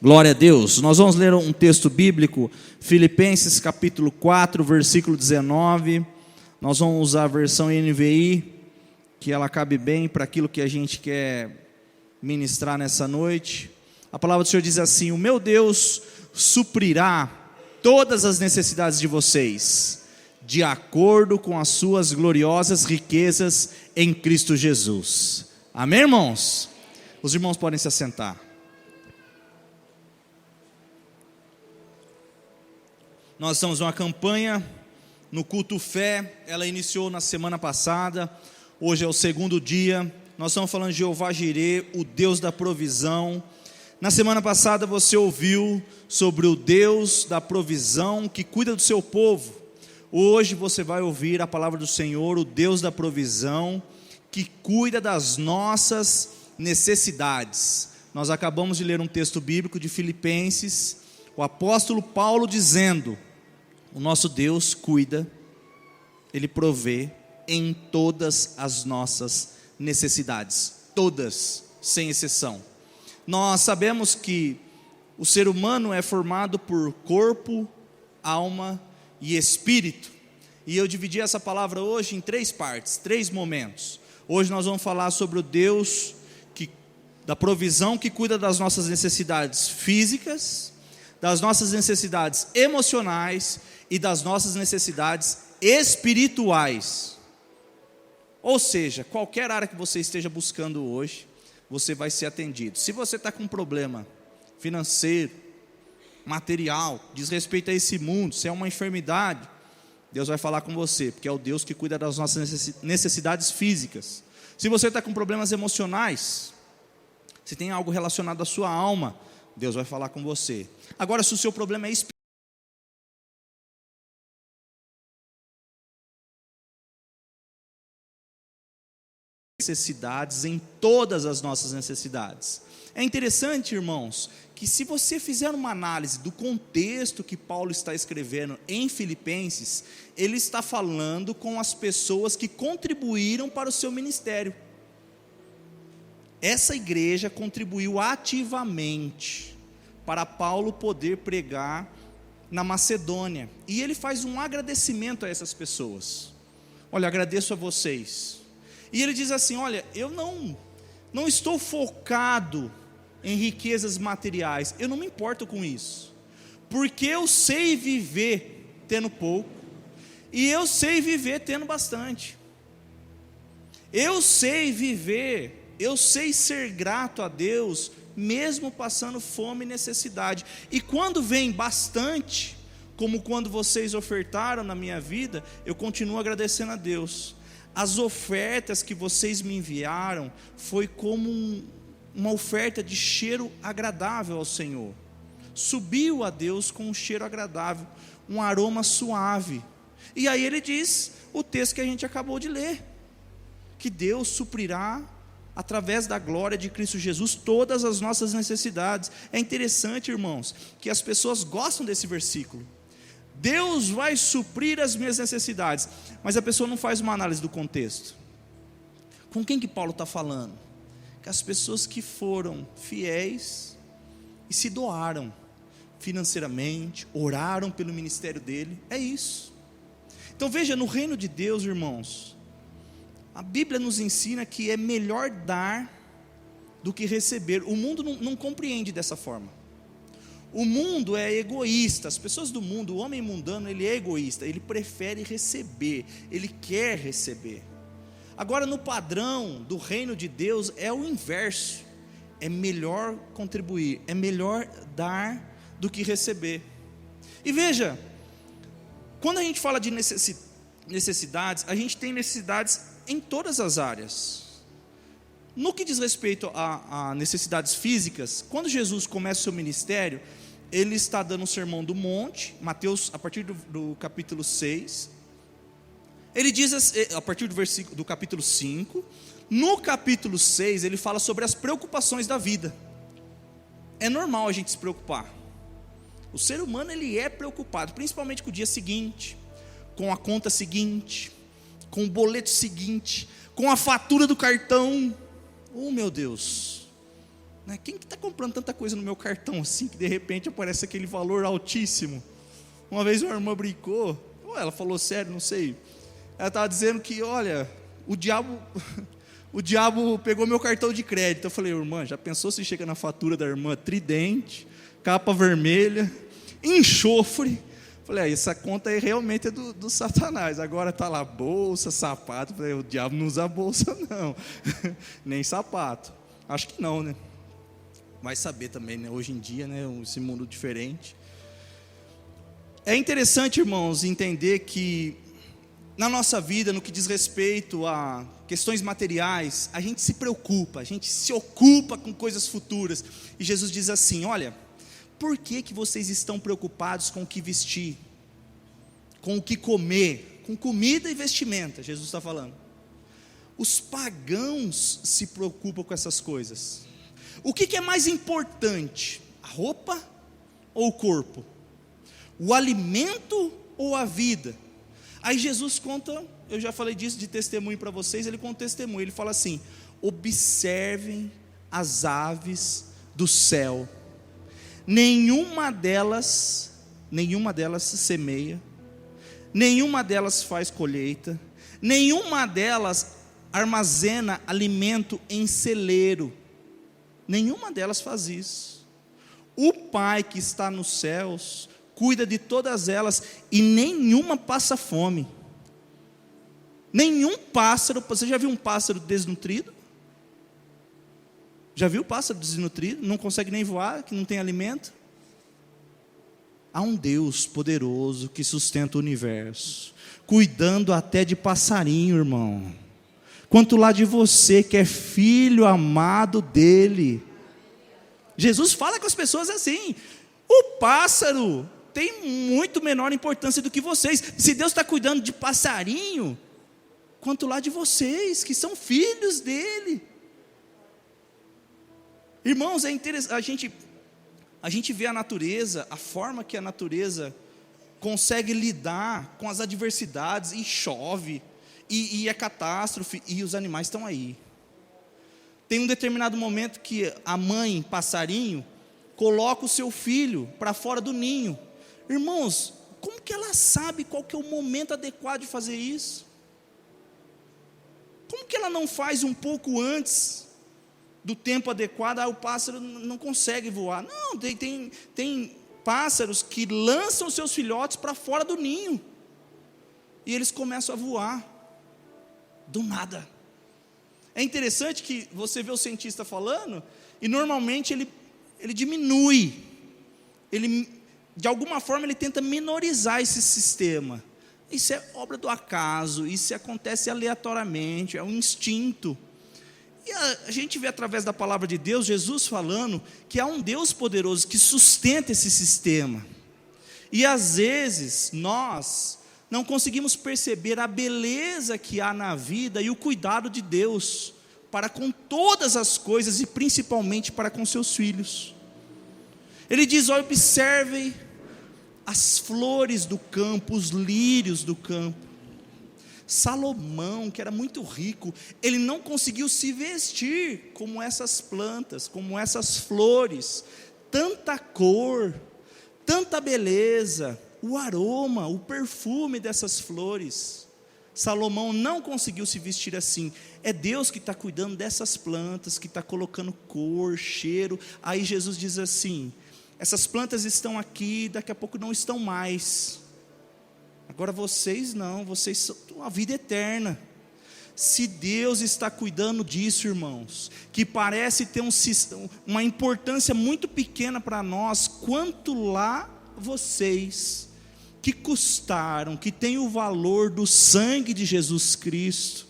Glória a Deus. Nós vamos ler um texto bíblico, Filipenses capítulo 4, versículo 19. Nós vamos usar a versão NVI, que ela cabe bem para aquilo que a gente quer ministrar nessa noite. A palavra do Senhor diz assim: o meu Deus suprirá todas as necessidades de vocês, de acordo com as suas gloriosas riquezas em Cristo Jesus. Amém, irmãos? Os irmãos podem se assentar. Nós estamos numa campanha no culto fé, ela iniciou na semana passada, hoje é o segundo dia. Nós estamos falando de Jeová Jirê, o Deus da provisão. Na semana passada você ouviu sobre o Deus da provisão que cuida do seu povo. Hoje você vai ouvir a palavra do Senhor, o Deus da provisão que cuida das nossas necessidades. Nós acabamos de ler um texto bíblico de Filipenses, o apóstolo Paulo dizendo: o nosso Deus cuida, Ele provê em todas as nossas necessidades, todas, sem exceção. Nós sabemos que o ser humano é formado por corpo, alma e espírito, e eu dividi essa palavra hoje em três partes, três momentos. Hoje nós vamos falar sobre o Deus da provisão que cuida das nossas necessidades físicas, das nossas necessidades emocionais e das nossas necessidades espirituais. Ou seja, qualquer área que você esteja buscando hoje, você vai ser atendido. Se você está com um problema financeiro, material, diz respeito a esse mundo, se é uma enfermidade, Deus vai falar com você, porque é o Deus que cuida das nossas necessidades físicas. Se você está com problemas emocionais, se tem algo relacionado à sua alma, Deus vai falar com você. Agora, se o seu problema é espiritual, necessidades em todas as nossas necessidades. É interessante, irmãos, que se você fizer uma análise do contexto que Paulo está escrevendo em Filipenses, ele está falando com as pessoas que contribuíram para o seu ministério. Essa igreja contribuiu ativamente para Paulo poder pregar na Macedônia, e ele faz um agradecimento a essas pessoas. Olha, agradeço a vocês. E ele diz assim: olha, eu não estou focado em riquezas materiais, eu não me importo com isso, porque eu sei viver tendo pouco, e eu sei viver tendo bastante. Eu sei viver, eu sei ser grato a Deus, mesmo passando fome e necessidade. E quando vem bastante, como quando vocês ofertaram na minha vida, eu continuo agradecendo a Deus. As ofertas que vocês me enviaram foi como uma oferta de cheiro agradável ao Senhor. Subiu a Deus com um cheiro agradável, um aroma suave. E aí ele diz o texto que a gente acabou de ler, que Deus suprirá através da glória de Cristo Jesus todas as nossas necessidades. É interessante, irmãos, que as pessoas gostam desse versículo. Deus vai suprir as minhas necessidades, mas a pessoa não faz uma análise do contexto. Com quem que Paulo está falando? Com as pessoas que foram fiéis e se doaram financeiramente, oraram pelo ministério dele, é isso. Então veja, no reino de Deus, irmãos, a Bíblia nos ensina que é melhor dar do que receber. O mundo não compreende dessa forma. O mundo é egoísta, as pessoas do mundo, o homem mundano, ele é egoísta, ele prefere receber, ele quer receber. Agora, no padrão do reino de Deus é o inverso, é melhor contribuir, é melhor dar do que receber. E veja, quando a gente fala de necessidades, a gente tem necessidades em todas as áreas. No que diz respeito a necessidades físicas, quando Jesus começa o seu ministério, ele está dando o sermão do monte, Mateus, a partir do capítulo 6, ele diz, a partir do capítulo 5, no capítulo 6, ele fala sobre as preocupações da vida. É normal a gente se preocupar. O ser humano, ele é preocupado, principalmente com o dia seguinte, com a conta seguinte, com o boleto seguinte, com a fatura do cartão. Oh, meu Deus, né? Quem que está comprando tanta coisa no meu cartão assim, que de repente aparece aquele valor altíssimo? Uma vez uma irmã brincou, ou ela falou sério, não sei. Ela estava dizendo que, olha, o diabo pegou meu cartão de crédito. Eu falei, irmã, já pensou se chega na fatura da irmã tridente, capa vermelha, enxofre? Falei, essa conta aí realmente é do Satanás. Agora está lá, bolsa, sapato. Falei, o diabo não usa bolsa não, nem sapato. Acho que não, né? Vai saber também, né? Hoje em dia, né? Esse mundo diferente. É interessante, irmãos, entender que na nossa vida, no que diz respeito a questões materiais, a gente se preocupa, a gente se ocupa com coisas futuras. E Jesus diz assim, olha, por que vocês estão preocupados com o que vestir, com o que comer, com comida e vestimenta? Jesus está falando. Os pagãos se preocupam com essas coisas. O que é mais importante? A roupa ou o corpo? O alimento ou a vida? Aí Jesus conta, eu já falei disso de testemunho para vocês, ele conta testemunho, ele fala assim, observem as aves do céu, nenhuma delas semeia, nenhuma delas faz colheita, nenhuma delas armazena alimento em celeiro, nenhuma delas faz isso. O Pai que está nos céus cuida de todas elas e nenhuma passa fome. Nenhum pássaro, você já viu um pássaro desnutrido? Já viu o pássaro desnutrido? Não consegue nem voar, que não tem alimento? Há um Deus poderoso que sustenta o universo, cuidando até de passarinho, irmão. Quanto lá de você que é filho amado dele. Jesus fala com as pessoas assim, o pássaro tem muito menor importância do que vocês. Se Deus está cuidando de passarinho, quanto lá de vocês, que são filhos dele. Irmãos, é interessante, a gente vê a natureza, a forma que a natureza consegue lidar com as adversidades, e chove, e é catástrofe, e os animais estão aí. Tem um determinado momento que a mãe passarinho coloca o seu filho para fora do ninho. Irmãos, como que ela sabe qual que é o momento adequado de fazer isso? Como que ela não faz um pouco antes do tempo adequado? O pássaro não consegue voar. Não, tem pássaros que lançam seus filhotes para fora do ninho, e eles começam a voar, do nada. É interessante que você vê o cientista falando, e normalmente ele diminui, de alguma forma ele tenta minorizar esse sistema. Isso é obra do acaso, isso acontece aleatoriamente, é um instinto. E a gente vê através da palavra de Deus, Jesus falando que há um Deus poderoso que sustenta esse sistema. E às vezes nós não conseguimos perceber a beleza que há na vida e o cuidado de Deus para com todas as coisas e principalmente para com seus filhos. Ele diz, observem as flores do campo, os lírios do campo. Salomão, que era muito rico, ele não conseguiu se vestir como essas plantas, como essas flores, tanta cor, tanta beleza, o aroma, o perfume dessas flores. Salomão não conseguiu se vestir assim. É Deus que está cuidando dessas plantas, que está colocando cor, cheiro. Aí Jesus diz assim, essas plantas estão aqui, daqui a pouco não estão mais. Agora vocês não, vocês são a vida eterna. Se Deus está cuidando disso, irmãos, que parece ter uma importância muito pequena para nós, quanto lá vocês, que custaram, que têm o valor do sangue de Jesus Cristo.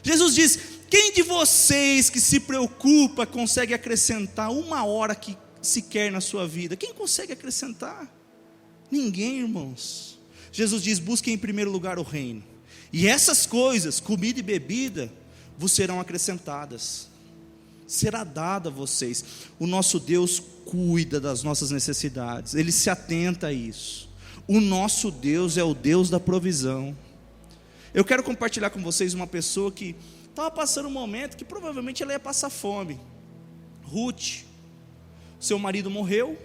Jesus diz, quem de vocês que se preocupa consegue acrescentar uma hora que sequer na sua vida? Quem consegue acrescentar? Ninguém, irmãos. Jesus diz, busquem em primeiro lugar o reino, e essas coisas, comida e bebida, vos serão acrescentadas. Será dado a vocês. O nosso Deus cuida das nossas necessidades, Ele se atenta a isso. O nosso Deus é o Deus da provisão. Eu quero compartilhar com vocês uma pessoa que estava passando um momento que provavelmente ela ia passar fome. Ruth, seu marido morreu,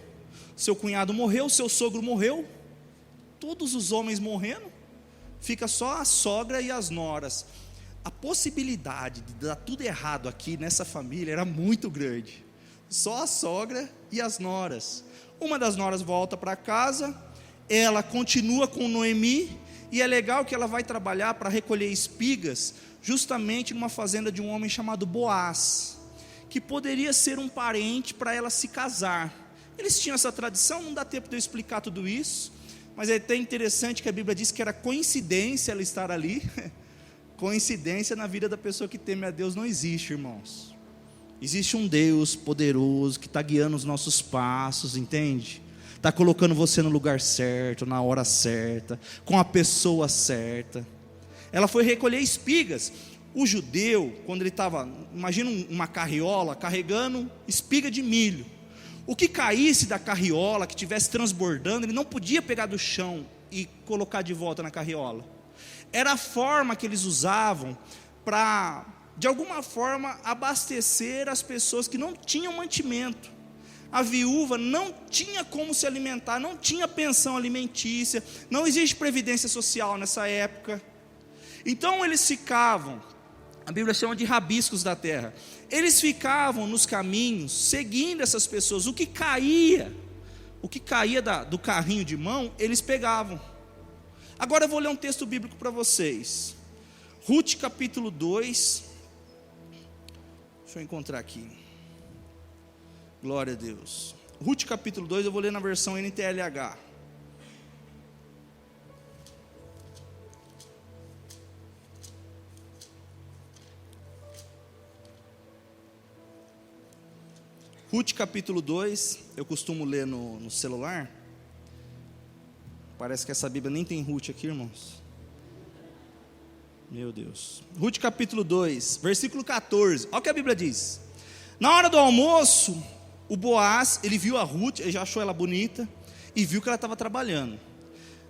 seu cunhado morreu, seu sogro morreu, todos os homens morrendo, fica só a sogra e as noras. A possibilidade de dar tudo errado aqui nessa família era muito grande. Só a sogra e as noras. Uma das noras volta para casa, ela continua com Noemi, e é legal que ela vai trabalhar para recolher espigas, justamente numa fazenda de um homem chamado Boaz, que poderia ser um parente para ela se casar. Eles tinham essa tradição, não dá tempo de eu explicar tudo isso, mas é até interessante que a Bíblia diz que era coincidência ela estar ali. Coincidência na vida da pessoa que teme a Deus não existe, irmãos. Existe um Deus poderoso que está guiando os nossos passos, entende? Está colocando você no lugar certo, na hora certa, com a pessoa certa. Ela foi recolher espigas. O judeu, quando ele estava, imagina uma carriola carregando espiga de milho. O que caísse da carriola, que estivesse transbordando, ele não podia pegar do chão e colocar de volta na carriola. Era a forma que eles usavam para, de alguma forma, abastecer as pessoas que não tinham mantimento. A viúva não tinha como se alimentar, não tinha pensão alimentícia, não existe previdência social nessa época. Então eles ficavam, a Bíblia chama de rabiscos da terra, eles ficavam nos caminhos, seguindo essas pessoas. O que caía do carrinho de mão, eles pegavam. Agora eu vou ler um texto bíblico para vocês. Ruth capítulo 2. Deixa eu encontrar aqui. Glória a Deus. Ruth capítulo 2, eu vou ler na versão NTLH. Ruth capítulo 2, eu costumo ler no celular. Parece que essa Bíblia nem tem Ruth aqui, irmãos. Meu Deus. Ruth capítulo 2, versículo 14. Olha o que a Bíblia diz. Na hora do almoço, o Boaz, ele viu a Ruth, ele já achou ela bonita, e viu que ela estava trabalhando.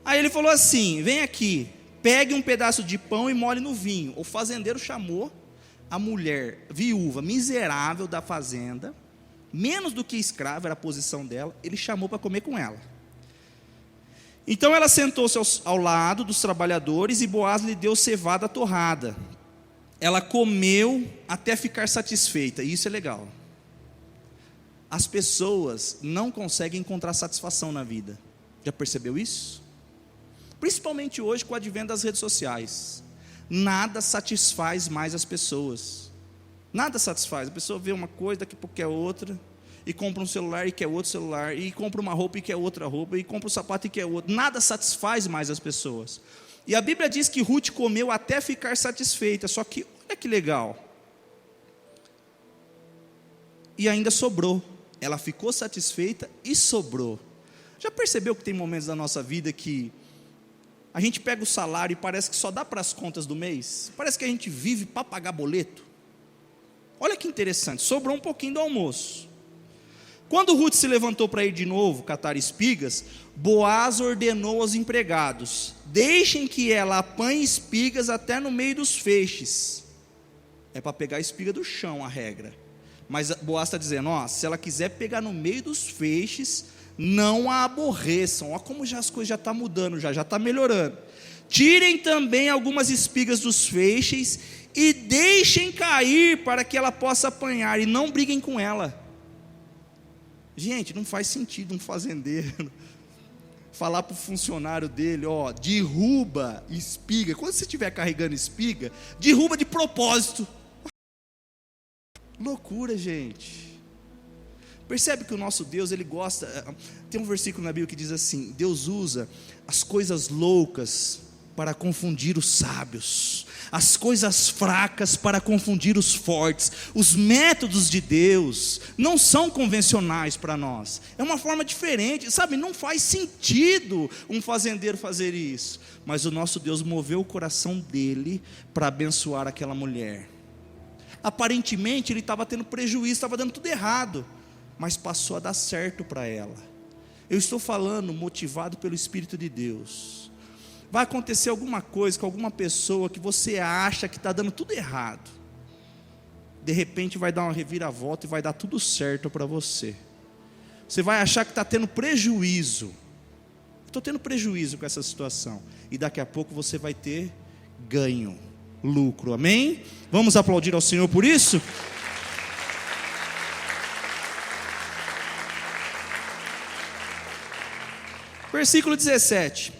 Aí ele falou assim: vem aqui, pegue um pedaço de pão e molhe no vinho. O fazendeiro chamou a mulher viúva, miserável da fazenda, menos do que escrava, era a posição dela, ele chamou para comer com ela. Então ela sentou-se ao lado dos trabalhadores, e Boaz lhe deu cevada torrada. Ela comeu até ficar satisfeita, e isso é legal. As pessoas não conseguem encontrar satisfação na vida. Já percebeu isso? Principalmente hoje com o advento das redes sociais. Nada satisfaz mais as pessoas. Nada satisfaz. A pessoa vê uma coisa, daqui a pouco quer outra, e compra um celular e quer outro celular, e compra uma roupa e quer outra roupa, e compra um sapato e quer outro. Nada satisfaz mais as pessoas. E a Bíblia diz que Ruth comeu até ficar satisfeita. Só que, olha que legal, e ainda sobrou. Ela ficou satisfeita e sobrou. Já percebeu que tem momentos da nossa vida que a gente pega o salário e parece que só dá para as contas do mês? Parece que a gente vive para pagar boleto. Olha que interessante, sobrou um pouquinho do almoço. Quando Ruth se levantou para ir de novo catar espigas, Boaz ordenou aos empregados: deixem que ela apanhe espigas até no meio dos feixes. É para pegar a espiga do chão a regra. Mas Boaz está dizendo: ó, se ela quiser pegar no meio dos feixes, não a aborreçam. Olha como já as coisas já estão mudando, já está melhorando. Tirem também algumas espigas dos feixes e deixem cair para que ela possa apanhar, e não briguem com ela. Gente, não faz sentido um fazendeiro falar para o funcionário dele: ó, derruba espiga. Quando você estiver carregando espiga, derruba de propósito. Loucura, gente. Percebe que o nosso Deus, ele gosta. Tem um versículo na Bíblia que diz assim: Deus usa as coisas loucas para confundir os sábios, as coisas fracas para confundir os fortes. Os métodos de Deus não são convencionais para nós, é uma forma diferente, sabe? Não faz sentido um fazendeiro fazer isso, mas o nosso Deus moveu o coração dele para abençoar aquela mulher. Aparentemente ele estava tendo prejuízo, estava dando tudo errado, mas passou a dar certo para ela. Eu estou falando motivado pelo Espírito de Deus. Vai acontecer alguma coisa com alguma pessoa que você acha que está dando tudo errado. de repente vai dar uma reviravolta e vai dar tudo certo para você. Você vai achar que está tendo prejuízo. Estou tendo prejuízo com essa situação. E daqui a pouco você vai ter ganho, lucro, amém? Vamos aplaudir ao Senhor por isso? Versículo 17.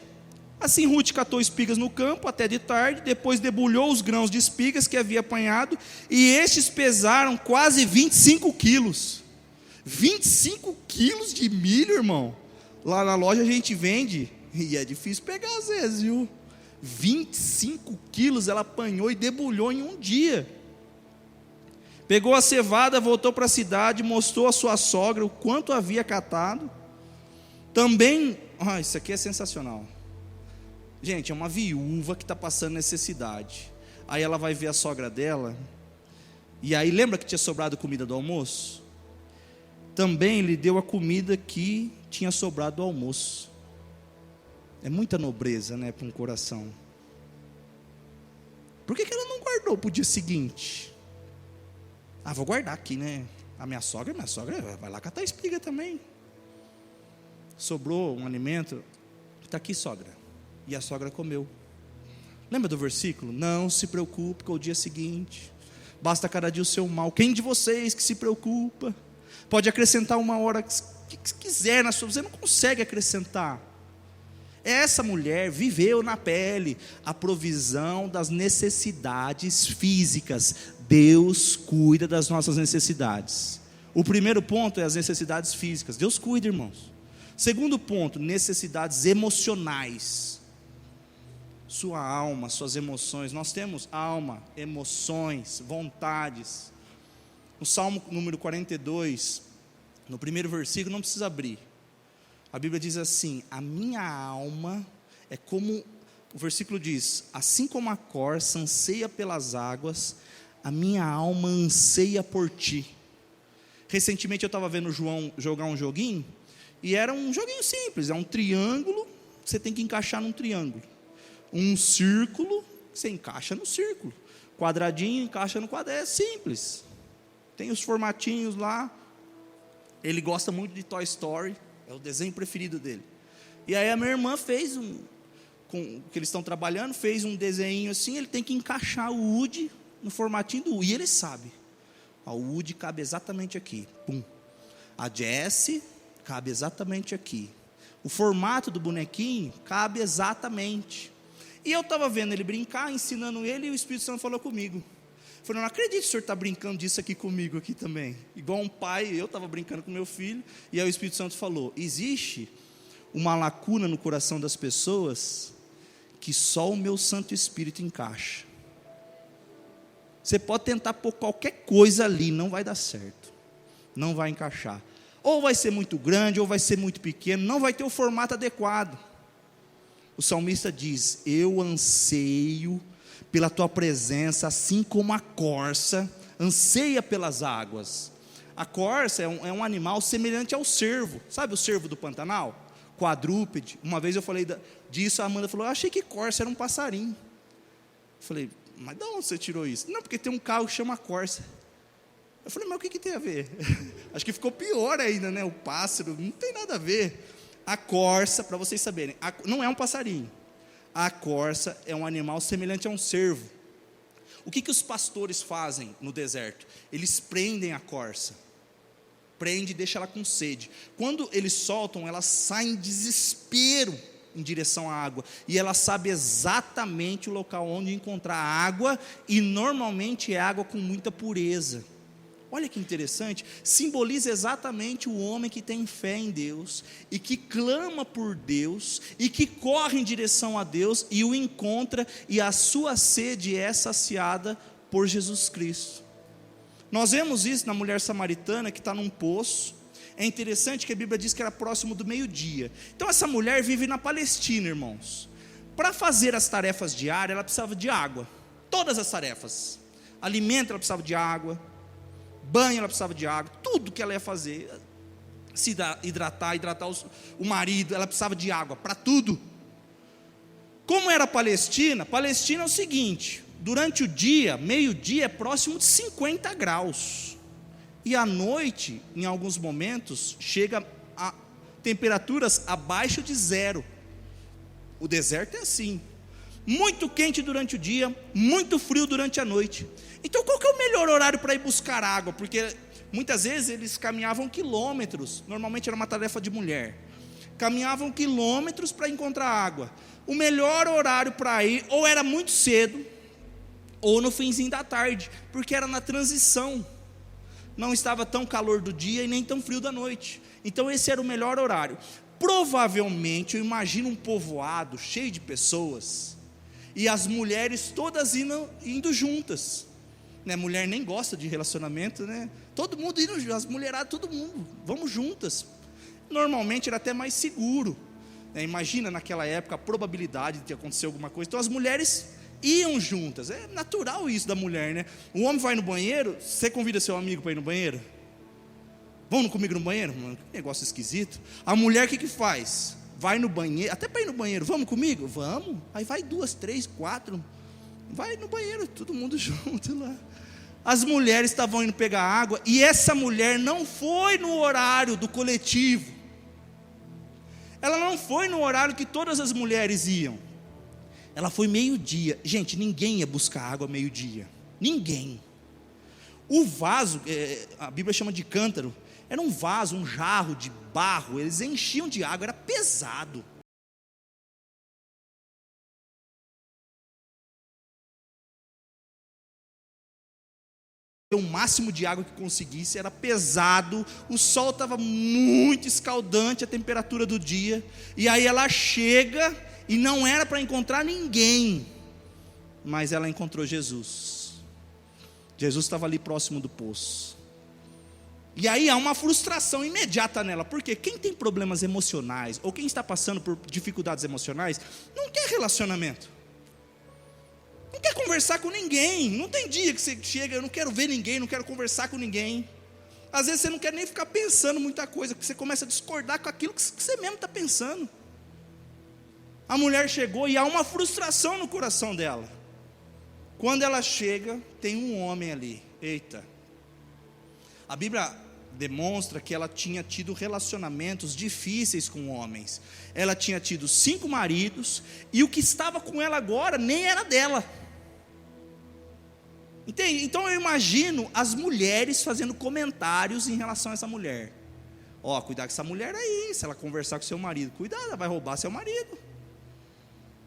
Assim Rute catou espigas no campo até de tarde, depois debulhou os grãos de espigas que havia apanhado, e estes pesaram quase 25 quilos. 25 quilos de milho, irmão. Lá na loja a gente vende, e é difícil pegar às vezes, viu? 25 quilos ela apanhou e debulhou em um dia. Pegou a cevada, voltou para a cidade, mostrou à sua sogra o quanto havia catado. Também, isso aqui é sensacional. Gente, é uma viúva que está passando necessidade. Aí ela vai ver a sogra dela, e aí lembra que tinha sobrado comida do almoço? Também lhe deu a comida que tinha sobrado do almoço. É muita nobreza, né, para um coração. Por que ela não guardou para o dia seguinte? Vou guardar aqui, né? A minha sogra vai lá catar espiga também. Sobrou um alimento, está aqui, sogra. E a sogra comeu. Lembra do versículo? Não se preocupe com o dia seguinte, basta cada dia o seu mal. Quem de vocês que se preocupa pode acrescentar uma hora que quiser na sua vida? Você não consegue acrescentar. Essa mulher viveu na pele a provisão das necessidades físicas. Deus cuida das nossas necessidades. O primeiro ponto é as necessidades físicas. Deus cuida, irmãos. Segundo ponto, necessidades emocionais. Sua alma, suas emoções. Nós temos alma, emoções, vontades. No Salmo número 42, no primeiro versículo, não precisa abrir. A Bíblia diz assim: a minha alma é como, o versículo diz, assim como a corça anseia pelas águas, a minha alma anseia por ti. Recentemente eu estava vendo o João jogar um joguinho, e era um joguinho simples, é um triângulo, você tem que encaixar num triângulo. Um círculo, você encaixa no círculo. Quadradinho, encaixa no quadrado, é simples. Tem os formatinhos lá. Ele gosta muito de Toy Story, é o desenho preferido dele. E aí a minha irmã fez com que eles estão trabalhando, fez um desenho assim, ele tem que encaixar o Woody no formatinho do Woody, e ele sabe. O Woody cabe exatamente aqui, pum. A Jessie cabe exatamente aqui. O formato do bonequinho cabe exatamente. E eu estava vendo ele brincar, ensinando ele, e o Espírito Santo falou comigo. Eu falei, não acredito que o senhor está brincando disso aqui comigo aqui também. Igual um pai, eu estava brincando com meu filho, e aí o Espírito Santo falou, existe uma lacuna no coração das pessoas, que só o meu Santo Espírito encaixa. Você pode tentar pôr qualquer coisa ali, não vai dar certo. Não vai encaixar. Ou vai ser muito grande, ou vai ser muito pequeno, não vai ter o formato adequado. O salmista diz, eu anseio pela tua presença, assim como a corça anseia pelas águas. A corça é um animal semelhante ao cervo. Sabe o cervo do Pantanal? Quadrúpede. Uma vez eu falei disso, a Amanda falou, eu achei que corça era um passarinho. Eu falei, mas de onde você tirou isso? Não, porque tem um carro que chama corça. Eu falei, mas o que tem a ver? Acho que ficou pior ainda, né? O pássaro, não tem nada a ver. A corça, para vocês saberem, não é um passarinho. A corça é um animal semelhante a um cervo. O que os pastores fazem no deserto? Eles prendem a corça. Prende e deixa ela com sede. Quando eles soltam, ela sai em desespero em direção à água. E ela sabe exatamente o local onde encontrar água, e normalmente é água com muita pureza. Olha que interessante, simboliza exatamente o homem que tem fé em Deus, e que clama por Deus, e que corre em direção a Deus, e o encontra, e a sua sede é saciada por Jesus Cristo. Nós vemos isso na mulher samaritana, que está num poço. É interessante que a Bíblia diz que era próximo do meio-dia. Então essa mulher vive na Palestina, irmãos. Para fazer as tarefas diárias, ela precisava de água, todas as tarefas. Alimento, ela precisava de água. Banho, ela precisava de água. Tudo que ela ia fazer, se hidratar o marido, ela precisava de água, para tudo. Como era Palestina? Palestina é o seguinte, durante o dia, meio-dia, é próximo de 50 graus. E à noite, em alguns momentos, chega a temperaturas abaixo de zero. O deserto é assim. Muito quente durante o dia, muito frio durante a noite. Então qual que é o melhor horário para ir buscar água? Porque muitas vezes eles caminhavam quilômetros, normalmente era uma tarefa de mulher. Caminhavam quilômetros para encontrar água. O melhor horário para ir, ou era muito cedo, ou no finzinho da tarde, porque era na transição. Não estava tão calor do dia e nem tão frio da noite. Então esse era o melhor horário. Provavelmente, eu imagino um povoado cheio de pessoas, e as mulheres todas indo juntas, né? Mulher nem gosta de relacionamento, né? Todo mundo indo, as mulheradas, todo mundo, vamos juntas. Normalmente era até mais seguro, né? Imagina naquela época a probabilidade de acontecer alguma coisa. Então as mulheres iam juntas, é natural isso da mulher, né? O homem vai no banheiro, você convida seu amigo para ir no banheiro? Vamos comigo no banheiro? Mano, que negócio esquisito. A mulher o que faz? Vai no banheiro, até para ir no banheiro, vamos comigo? Vamos. Aí vai 2, 3, 4, vai no banheiro, todo mundo junto lá. As mulheres estavam indo pegar água, e essa mulher não foi no horário do coletivo. Ela não foi no horário que todas as mulheres iam. Ela foi meio-dia. Gente, ninguém ia buscar água meio-dia. Ninguém. O vaso, a Bíblia chama de cântaro, era um vaso, um jarro de barro, eles enchiam de água, era pesado. O máximo de água que conseguisse, era pesado, o sol estava muito escaldante, a temperatura do dia, e aí ela chega, e não era para encontrar ninguém, mas ela encontrou Jesus. Jesus estava ali próximo do poço. E aí há uma frustração imediata nela, porque quem tem problemas emocionais, ou quem está passando por dificuldades emocionais, não quer relacionamento, não quer conversar com ninguém. Não tem dia que você chega, eu não quero ver ninguém, não quero conversar com ninguém. Às vezes você não quer nem ficar pensando muita coisa, porque você começa a discordar com aquilo que você mesmo está pensando. A mulher chegou e há uma frustração no coração dela. Quando ela chega, tem um homem ali. Eita. A Bíblia demonstra que ela tinha tido relacionamentos difíceis com homens. Ela tinha tido 5 maridos, e o que estava com ela agora nem era dela. Entende? Então eu imagino as mulheres fazendo comentários em relação a essa mulher. Ó, cuidado com essa mulher aí, se ela conversar com seu marido, cuidado, ela vai roubar seu marido.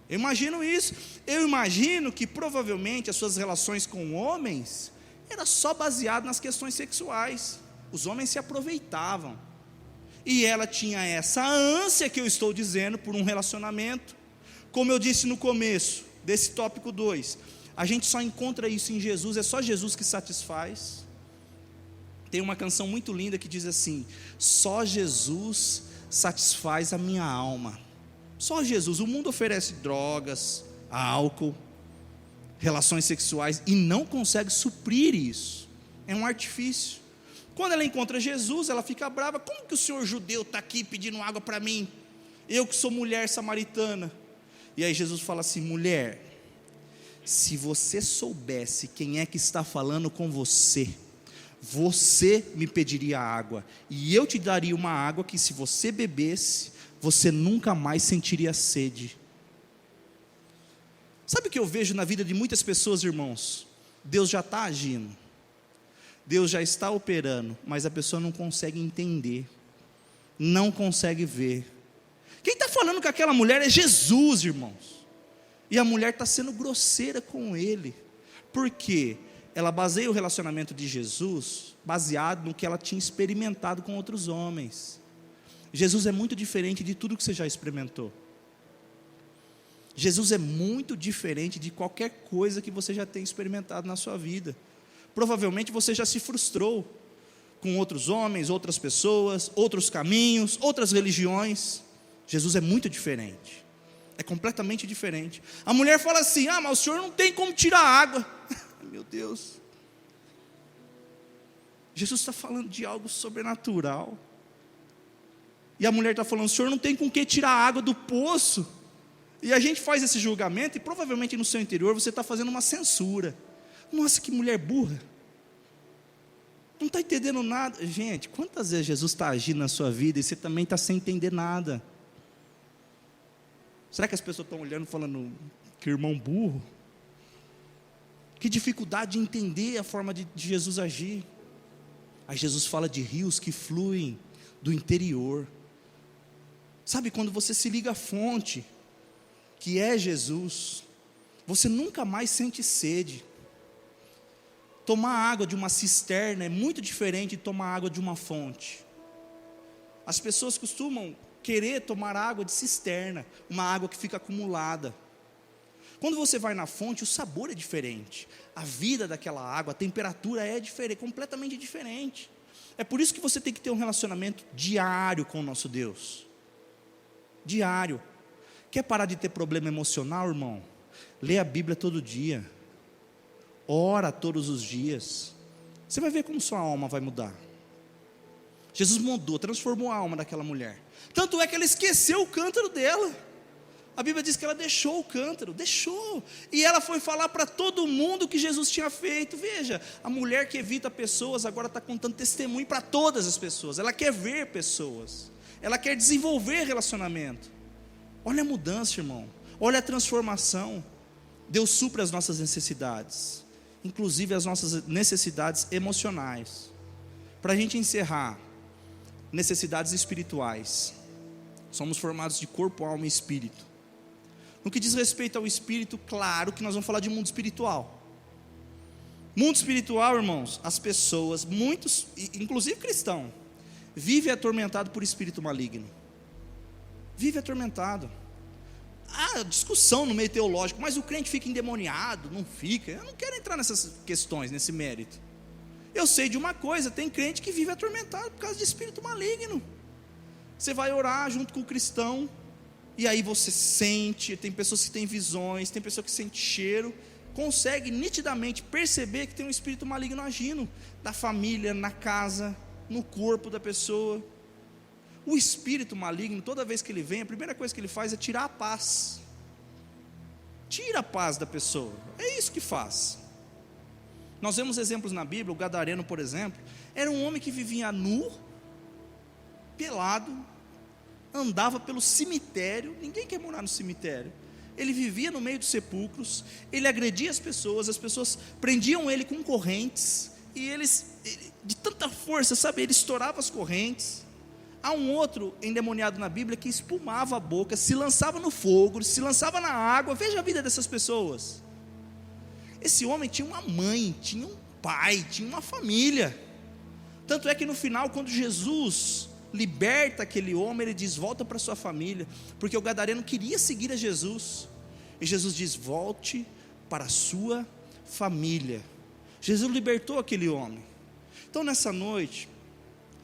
Eu imagino isso. Eu imagino que provavelmente as suas relações com homens era só baseado nas questões sexuais. Os homens se aproveitavam. E ela tinha essa ânsia que eu estou dizendo por um relacionamento. Como eu disse no começo desse tópico 2, a gente só encontra isso em Jesus, é só Jesus que satisfaz. Tem uma canção muito linda que diz assim: só Jesus satisfaz a minha alma. Só Jesus. O mundo oferece drogas, álcool, relações sexuais, e não consegue suprir isso. É um artifício. Quando ela encontra Jesus, ela fica brava. Como que o senhor judeu está aqui pedindo água para mim? Eu que sou mulher samaritana. E aí Jesus fala assim: mulher, se você soubesse quem é que está falando com você, você me pediria água, e eu te daria uma água que, se você bebesse, você nunca mais sentiria sede. Sabe o que eu vejo na vida de muitas pessoas, irmãos? Deus já está agindo, Deus já está operando, mas a pessoa não consegue entender, não consegue ver. Quem está falando com aquela mulher é Jesus, irmãos. E a mulher está sendo grosseira com ele, porque ela baseia o relacionamento de Jesus baseado no que ela tinha experimentado com outros homens. Jesus é muito diferente de tudo que você já experimentou. Jesus é muito diferente de qualquer coisa que você já tenha experimentado na sua vida. Provavelmente você já se frustrou com outros homens, outras pessoas, outros caminhos, outras religiões. Jesus é muito diferente, é completamente diferente. A mulher fala assim: ah, mas o senhor não tem como tirar água. Meu Deus, Jesus está falando de algo sobrenatural, e a mulher está falando: o senhor não tem com que tirar a água do poço. E a gente faz esse julgamento, e provavelmente no seu interior você está fazendo uma censura. Nossa, que mulher burra. Não está entendendo nada. Gente, quantas vezes Jesus está agindo na sua vida e você também está sem entender nada? Será que as pessoas estão olhando e falando, que irmão burro? Que dificuldade de entender a forma de Jesus agir. Aí Jesus fala de rios que fluem do interior. Sabe, quando você se liga à fonte, que é Jesus, você nunca mais sente sede. Tomar água de uma cisterna é muito diferente de tomar água de uma fonte. As pessoas costumam querer tomar água de cisterna, uma água que fica acumulada. Quando você vai na fonte, o sabor é diferente, a vida daquela água, a temperatura é diferente, completamente diferente. É por isso que você tem que ter um relacionamento diário com o nosso Deus. Diário. Quer parar de ter problema emocional, irmão? Lê a Bíblia todo dia. Ora todos os dias. Você vai ver como sua alma vai mudar. Jesus mudou, transformou a alma daquela mulher. Tanto é que ela esqueceu o cântaro dela. A Bíblia diz que ela deixou o cântaro, deixou. E ela foi falar para todo mundo o que Jesus tinha feito. Veja, a mulher que evita pessoas agora está contando testemunho para todas as pessoas. Ela quer ver pessoas. Ela quer desenvolver relacionamento. Olha a mudança, irmão. Olha a transformação. Deus supre as nossas necessidades, inclusive as nossas necessidades emocionais. Para a gente encerrar, necessidades espirituais. Somos formados de corpo, alma e espírito. No que diz respeito ao espírito, claro que nós vamos falar de mundo espiritual. Mundo espiritual, irmãos, as pessoas, muitos, inclusive cristão, vive atormentado por espírito maligno. Vive atormentado. Há discussão no meio teológico, mas o crente fica endemoniado, não fica. Eu não quero entrar nessas questões, nesse mérito. Eu sei de uma coisa, tem crente que vive atormentado por causa de espírito maligno. Você vai orar junto com o cristão, e aí você sente, tem pessoas que têm visões, tem pessoa que sente cheiro, consegue nitidamente perceber que tem um espírito maligno agindo, na família, na casa, no corpo da pessoa. O espírito maligno, toda vez que ele vem, a primeira coisa que ele faz é tirar a paz. Tira a paz da pessoa, é isso que faz. Nós vemos exemplos na Bíblia, o gadareno, por exemplo, era um homem que vivia nu, pelado, andava pelo cemitério, ninguém quer morar no cemitério, ele vivia no meio dos sepulcros, ele agredia as pessoas prendiam ele com correntes, e ele, de tanta força, sabe, ele estourava as correntes. Há um outro endemoniado na Bíblia que espumava a boca, se lançava no fogo, se lançava na água. Veja a vida dessas pessoas. Esse homem tinha uma mãe, tinha um pai, tinha uma família. Tanto é que no final, quando Jesus liberta aquele homem, ele diz, volta para sua família, porque o gadareno queria seguir a Jesus, e Jesus diz, volte para a sua família. Jesus libertou aquele homem. Então nessa noite,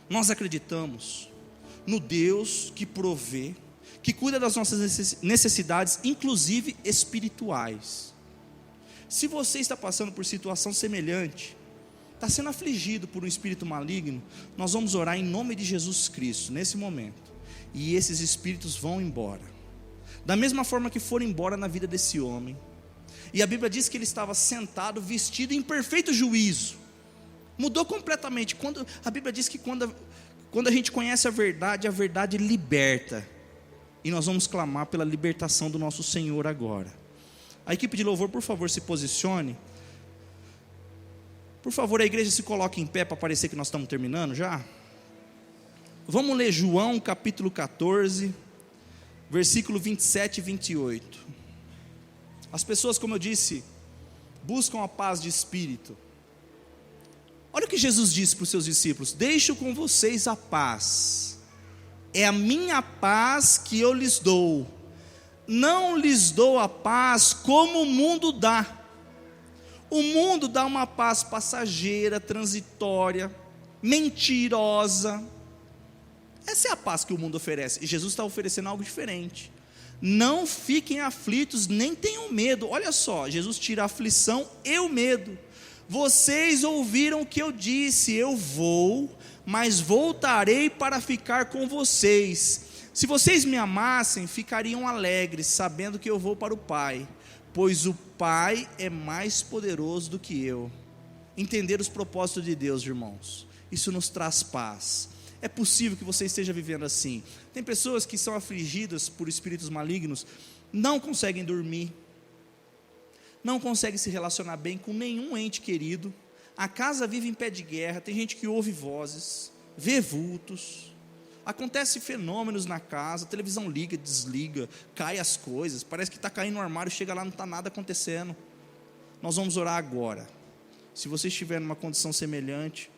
nós acreditamos no Deus que provê, que cuida das nossas necessidades, inclusive espirituais. Se você está passando por situação semelhante, está sendo afligido por um espírito maligno, nós vamos orar em nome de Jesus Cristo, nesse momento, e esses espíritos vão embora, da mesma forma que foram embora na vida desse homem. E a Bíblia diz que ele estava sentado, vestido em perfeito juízo, mudou completamente. A Bíblia diz que quando a gente conhece a verdade liberta, e nós vamos clamar pela libertação do nosso Senhor agora. A equipe de louvor, por favor, se posicione. Por favor, a igreja se coloque em pé para parecer que nós estamos terminando já. Vamos ler João capítulo 14, versículo 27 e 28. As pessoas, como eu disse, buscam a paz de espírito. Olha o que Jesus disse para os seus discípulos: deixo com vocês a paz, é a minha paz que eu lhes dou, não lhes dou a paz como o mundo dá. O mundo dá uma paz passageira, transitória, mentirosa. Essa é a paz que o mundo oferece, e Jesus está oferecendo algo diferente. Não fiquem aflitos, nem tenham medo. Olha só, Jesus tira a aflição e o medo. Vocês ouviram o que eu disse, eu vou, mas voltarei para ficar com vocês. Se vocês me amassem, ficariam alegres, sabendo que eu vou para o Pai, pois o Pai é mais poderoso do que eu. Entender os propósitos de Deus, irmãos, isso nos traz paz. É possível que você esteja vivendo assim. Tem pessoas que são afligidas por espíritos malignos, não conseguem dormir, não conseguem se relacionar bem com nenhum ente querido, a casa vive em pé de guerra, tem gente que ouve vozes, vê vultos, acontecem fenômenos na casa, a televisão liga, desliga, cai as coisas, parece que está caindo no armário, chega lá, não está nada acontecendo. Nós vamos orar agora. Se você estiver numa condição semelhante,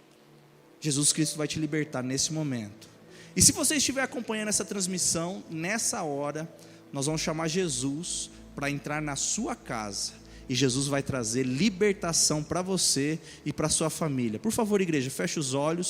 Jesus Cristo vai te libertar nesse momento. E se você estiver acompanhando essa transmissão, nessa hora, nós vamos chamar Jesus para entrar na sua casa, e Jesus vai trazer libertação para você e para a sua família. Por favor, igreja, feche os olhos.